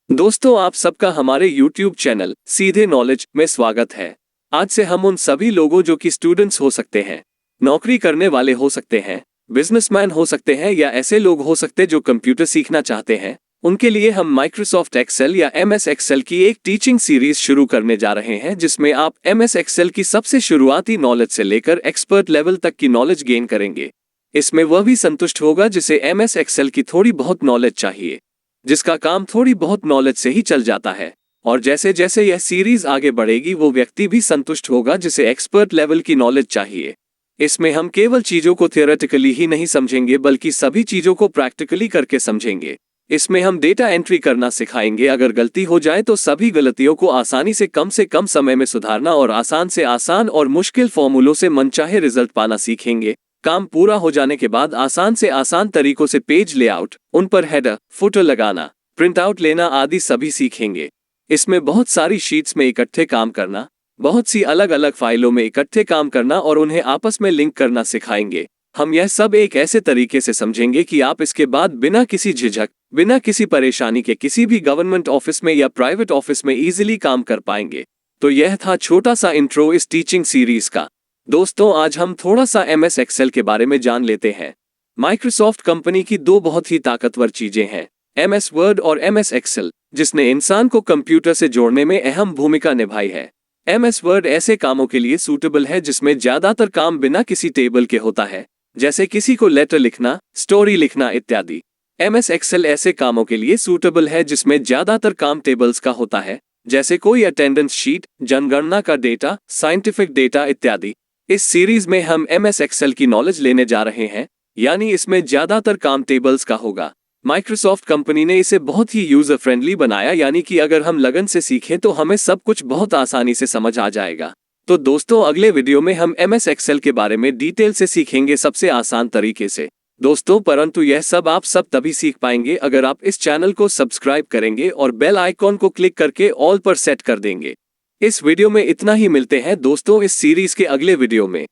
दोस्तों, आप सबका हमारे YouTube चैनल सीधे नॉलेज में स्वागत है। आज से हम उन सभी लोगों जो कि स्टूडेंट्स हो सकते हैं, नौकरी करने वाले हो सकते हैं, बिजनेसमैन हो सकते हैं या ऐसे लोग हो सकते जो कंप्यूटर सीखना चाहते हैं, उनके लिए हम माइक्रोसॉफ्ट एक्सेल या MS एक्सेल की एक टीचिंग सीरीज शुरू करने जा रहे हैं, जिसमें आप MS एक्सेल की सबसे शुरुआती नॉलेज से लेकर एक्सपर्ट लेवल तक की नॉलेज गेन करेंगे। इसमें वह भी संतुष्ट होगा जिसे MS एक्सेल की थोड़ी बहुत नॉलेज चाहिए, जिसका काम थोड़ी बहुत नॉलेज से ही चल जाता है। और जैसे जैसे यह सीरीज आगे बढ़ेगी वो व्यक्ति भी संतुष्ट होगा जिसे एक्सपर्ट लेवल की नॉलेज चाहिए। इसमें हम केवल चीजों को थियोरेटिकली ही नहीं समझेंगे बल्कि सभी चीजों को प्रैक्टिकली करके समझेंगे। इसमें हम डेटा एंट्री करना सिखाएंगे, अगर गलती हो जाए तो सभी गलतियों को आसानी से कम समय में सुधारना और आसान से आसान और मुश्किल फॉर्मूलों से मनचाहे रिजल्ट पाना सीखेंगे। काम पूरा हो जाने के बाद आसान से आसान तरीकों से पेज लेआउट, उन पर हेडर फुटर लगाना, प्रिंट आउट लेना आदि सभी सीखेंगे। इसमें बहुत सारी शीट्स में इकट्ठे काम करना, बहुत सी अलग अलग फाइलों में इकट्ठे काम करना और उन्हें आपस में लिंक करना सिखाएंगे। हम यह सब एक ऐसे तरीके से समझेंगे कि आप इसके बाद बिना किसी झिझक, बिना किसी परेशानी के किसी भी गवर्नमेंट ऑफिस में या प्राइवेट ऑफिस में इजीली काम कर पाएंगे। तो यह था छोटा सा इंट्रो इस टीचिंग सीरीज का। दोस्तों, आज हम थोड़ा सा MS एक्सेल के बारे में जान लेते हैं। माइक्रोसॉफ्ट कंपनी की दो बहुत ही ताकतवर चीजें हैं, MS वर्ड और MS एक्सेल, जिसने इंसान को कंप्यूटर से जोड़ने में अहम भूमिका निभाई है। MS वर्ड ऐसे कामों के लिए सूटेबल है जिसमें ज्यादातर काम बिना किसी टेबल के होता है, जैसे किसी को लेटर लिखना, स्टोरी लिखना इत्यादि। MS एक्सेल ऐसे कामों के लिए सूटेबल है जिसमें ज्यादातर काम टेबल्स का होता है, जैसे कोई अटेंडेंस शीट, जनगणना का डेटा, साइंटिफिक डेटा इत्यादि। इस सीरीज में हम MS एक्सेल की नॉलेज लेने जा रहे हैं, यानी इसमें ज्यादातर काम टेबल्स का होगा। माइक्रोसॉफ्ट कंपनी ने इसे बहुत ही यूजर फ्रेंडली बनाया, यानी कि अगर हम लगन से सीखें तो हमें सब कुछ बहुत आसानी से समझ आ जाएगा। तो दोस्तों, अगले वीडियो में हम MS एक्सेल के बारे में डिटेल से सीखेंगे, सबसे आसान तरीके से। दोस्तों, परंतु यह सब आप सब तभी सीख पाएंगे अगर आप इस चैनल को सब्सक्राइब करेंगे और बेल आइकॉन को क्लिक करके ऑल पर सेट कर देंगे। इस वीडियो में इतना ही, मिलते हैं दोस्तों इस सीरीज के अगले वीडियो में।